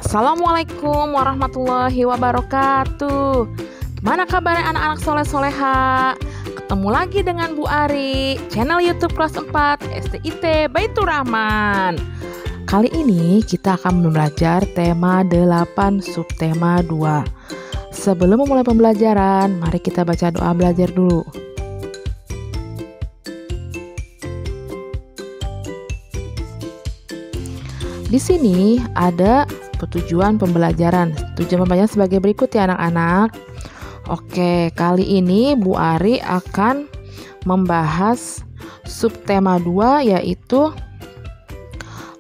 Assalamualaikum warahmatullahi wabarakatuh. Gimana kabarnya anak-anak soleh-soleha? Ketemu lagi dengan Bu Ari, channel YouTube kelas 4 STIT Baitur Rahman. Kali ini kita akan belajar tema 8 subtema 2. Sebelum memulai pembelajaran, mari kita baca doa belajar dulu. Di sini ada tujuan pembelajaran. Tujuan pembelajaran sebagai berikut ya anak-anak. Oke, kali ini Bu Ari akan membahas subtema 2 yaitu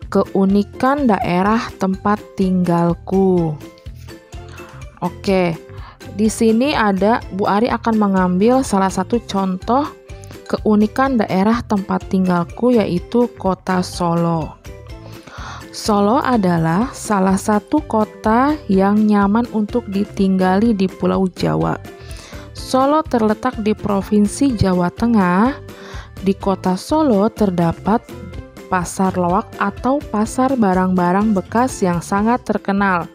keunikan daerah tempat tinggalku. Oke, di sini ada Bu Ari akan mengambil salah satu contoh keunikan daerah tempat tinggalku yaitu Kota Solo. Solo adalah salah satu kota yang nyaman untuk ditinggali di Pulau Jawa. Solo terletak di Provinsi Jawa Tengah. Di kota Solo terdapat pasar loak atau pasar barang-barang bekas yang sangat terkenal,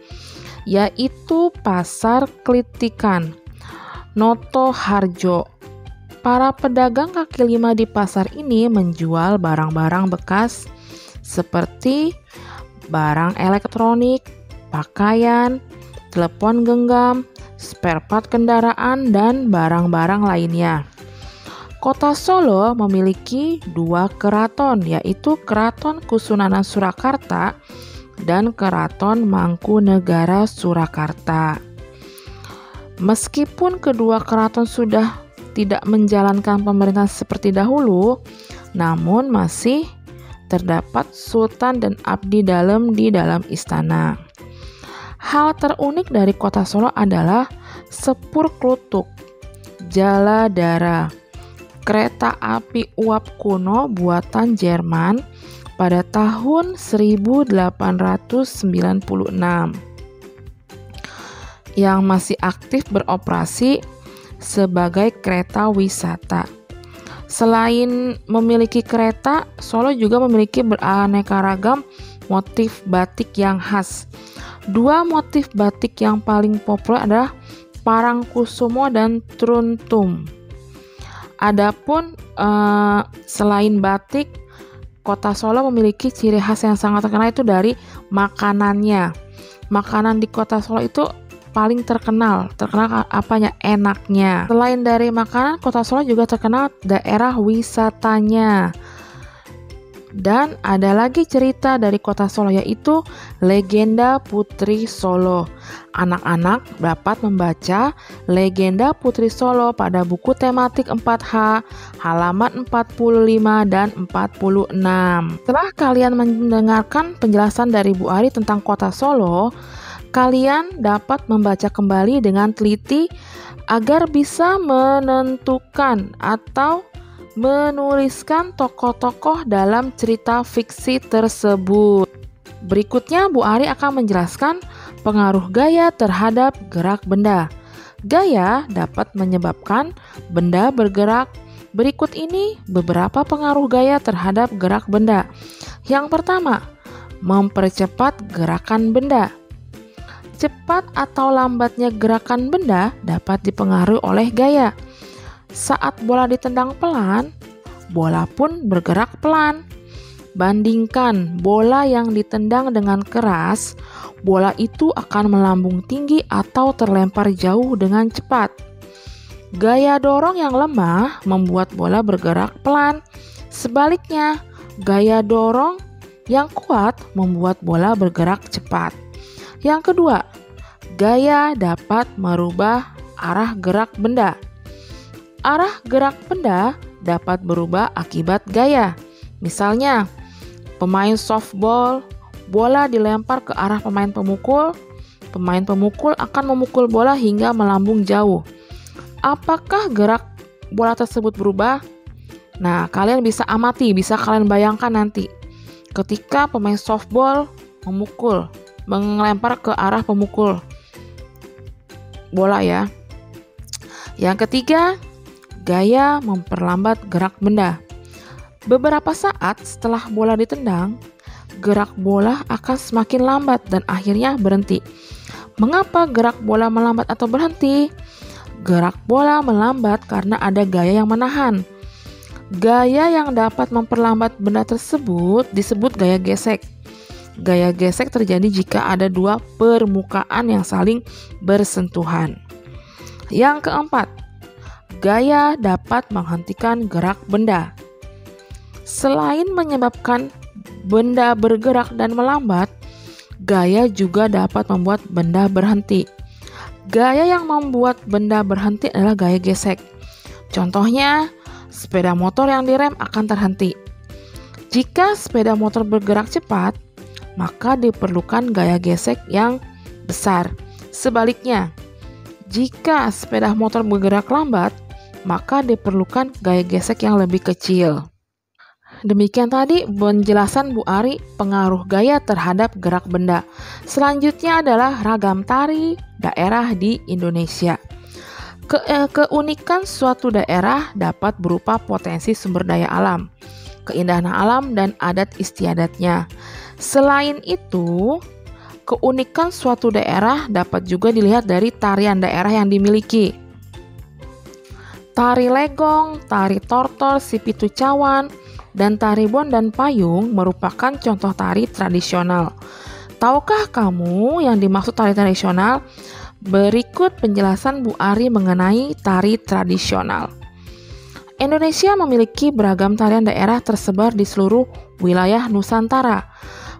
yaitu Pasar Klitikan, Noto Harjo. Para pedagang kaki lima di pasar ini menjual barang-barang bekas seperti barang elektronik, pakaian, telepon genggam, spare part kendaraan, dan barang-barang lainnya. Kota Solo memiliki 2 keraton, yaitu Keraton Kusunanan Surakarta dan Keraton Mangkunegara Surakarta. Meskipun kedua keraton sudah tidak menjalankan pemerintahan seperti dahulu, namun masih terdapat sultan dan abdi dalam di dalam istana. Hal terunik dari kota Solo adalah sepur klutuk, jaladara, kereta api uap kuno buatan Jerman pada tahun 1896 yang masih aktif beroperasi sebagai kereta wisata. Selain memiliki kereta, Solo juga memiliki beraneka ragam motif batik yang khas. 2 motif batik yang paling populer adalah Parangkusumo dan Truntum. Adapun selain batik, kota Solo memiliki ciri khas yang sangat terkenal itu dari makanannya. Makanan di kota Solo itu paling terkenal apanya? Enaknya. Selain dari makanan, kota Solo juga terkenal daerah wisatanya. Dan ada lagi cerita dari kota Solo yaitu Legenda Putri Solo. Anak-anak dapat membaca Legenda Putri Solo pada buku tematik 4H halaman 45 dan 46. Setelah kalian mendengarkan penjelasan dari Bu Ari tentang kota Solo, kalian dapat membaca kembali dengan teliti agar bisa menentukan atau menuliskan tokoh-tokoh dalam cerita fiksi tersebut. Berikutnya Bu Ari akan menjelaskan pengaruh gaya terhadap gerak benda. Gaya dapat menyebabkan benda bergerak. Berikut ini beberapa pengaruh gaya terhadap gerak benda. Yang pertama, mempercepat gerakan benda. Cepat atau lambatnya gerakan benda dapat dipengaruhi oleh gaya. Saat bola ditendang pelan, bola pun bergerak pelan. Bandingkan bola yang ditendang dengan keras, bola itu akan melambung tinggi atau terlempar jauh dengan cepat. Gaya dorong yang lemah membuat bola bergerak pelan. Sebaliknya, gaya dorong yang kuat membuat bola bergerak cepat. Yang kedua, gaya dapat merubah arah gerak benda. Arah gerak benda dapat berubah akibat gaya. Misalnya, pemain softball, bola dilempar ke arah pemain pemukul. Pemain pemukul akan memukul bola hingga melambung jauh. Apakah gerak bola tersebut berubah? Nah, kalian bisa amati, bisa kalian bayangkan nanti. Ketika pemain softball melempar ke arah pemukul bola ya. Yang ketiga, gaya memperlambat gerak benda. Beberapa saat setelah bola ditendang, gerak bola akan semakin lambat dan akhirnya berhenti. Mengapa gerak bola melambat atau berhenti? Gerak bola melambat karena ada gaya yang menahan. Gaya yang dapat memperlambat benda tersebut disebut gaya gesek. Gaya gesek terjadi jika ada dua permukaan yang saling bersentuhan. Yang keempat, gaya dapat menghentikan gerak benda. Selain menyebabkan benda bergerak dan melambat, gaya juga dapat membuat benda berhenti. Gaya yang membuat benda berhenti adalah gaya gesek. Contohnya, sepeda motor yang direm akan terhenti. Jika sepeda motor bergerak cepat, maka diperlukan gaya gesek yang besar. Sebaliknya, jika sepeda motor bergerak lambat, maka diperlukan gaya gesek yang lebih kecil. Demikian tadi penjelasan Bu Ari pengaruh gaya terhadap gerak benda. Selanjutnya adalah ragam tari daerah di Indonesia. Keunikan suatu daerah dapat berupa potensi sumber daya alam, keindahan alam, dan adat istiadatnya. Selain itu, keunikan suatu daerah dapat juga dilihat dari tarian daerah yang dimiliki. Tari legong, tari tortor, sipitu cawan, dan tari bon dan payung merupakan contoh tari tradisional. Tahukah kamu yang dimaksud tari tradisional? Berikut penjelasan Bu Ari mengenai tari tradisional. Indonesia memiliki beragam tarian daerah tersebar di seluruh wilayah Nusantara.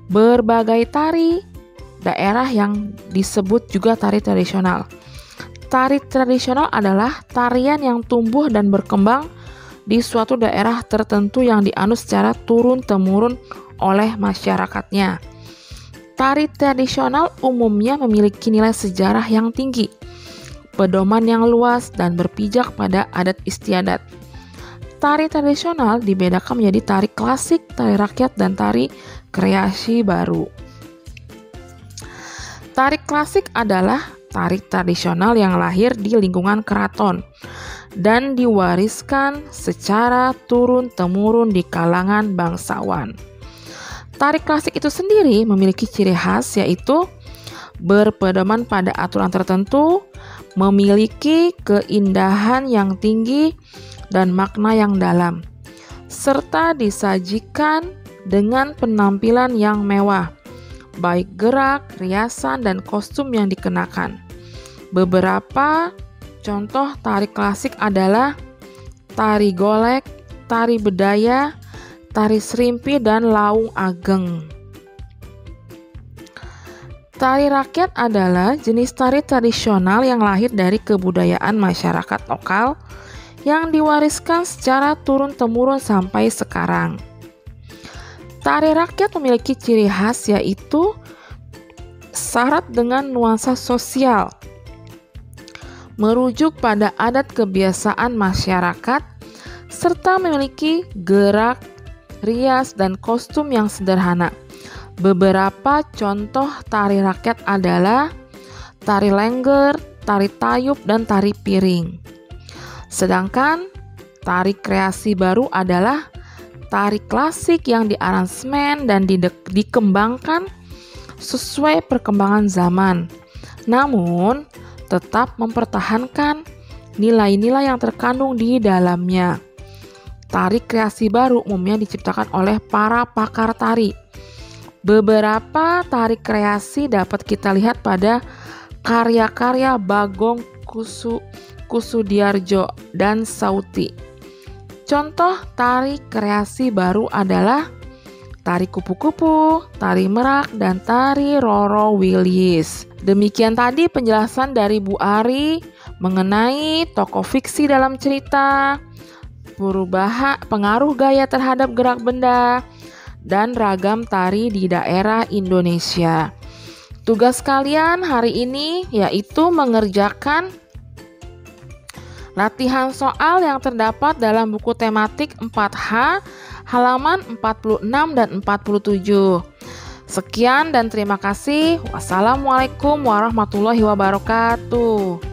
Berbagai tari daerah yang disebut juga tari tradisional. Tari tradisional adalah tarian yang tumbuh dan berkembang di suatu daerah tertentu yang dianut secara turun-temurun oleh masyarakatnya. Tari tradisional umumnya memiliki nilai sejarah yang tinggi, pedoman yang luas, dan berpijak pada adat istiadat. Tari tradisional dibedakan menjadi tari klasik, tari rakyat, dan tari kreasi baru. Tari klasik adalah tari tradisional yang lahir di lingkungan keraton dan diwariskan secara turun-temurun di kalangan bangsawan. Tari klasik itu sendiri memiliki ciri khas, yaitu berpedoman pada aturan tertentu, memiliki keindahan yang tinggi dan makna yang dalam, serta disajikan dengan penampilan yang mewah, baik gerak, riasan, dan kostum yang dikenakan. Beberapa contoh tari klasik adalah tari golek, tari bedaya, tari serimpi, dan laung ageng. Tari rakyat adalah jenis tari tradisional yang lahir dari kebudayaan masyarakat lokal yang diwariskan secara turun-temurun sampai sekarang. Tari rakyat memiliki ciri khas, yaitu syarat dengan nuansa sosial, merujuk pada adat kebiasaan masyarakat, serta memiliki gerak, rias, dan kostum yang sederhana. Beberapa contoh tari rakyat adalah tari lengger, tari tayub, dan tari piring. Sedangkan tari kreasi baru adalah tari klasik yang diaransemen dan dikembangkan sesuai perkembangan zaman, namun tetap mempertahankan nilai-nilai yang terkandung di dalamnya. Tari kreasi baru umumnya diciptakan oleh para pakar tari. Beberapa tari kreasi dapat kita lihat pada karya-karya Bagong Kusudiarjo dan Sauti. Contoh tari kreasi baru adalah tari kupu-kupu, tari merak, dan tari Roro Wilis. Demikian tadi penjelasan dari Bu Ari mengenai tokoh fiksi dalam cerita, pengaruh gaya terhadap gerak benda, dan ragam tari di daerah Indonesia. Tugas kalian hari ini yaitu mengerjakan latihan soal yang terdapat dalam buku tematik 4H halaman 46 dan 47. Sekian dan terima kasih. Wassalamualaikum warahmatullahi wabarakatuh.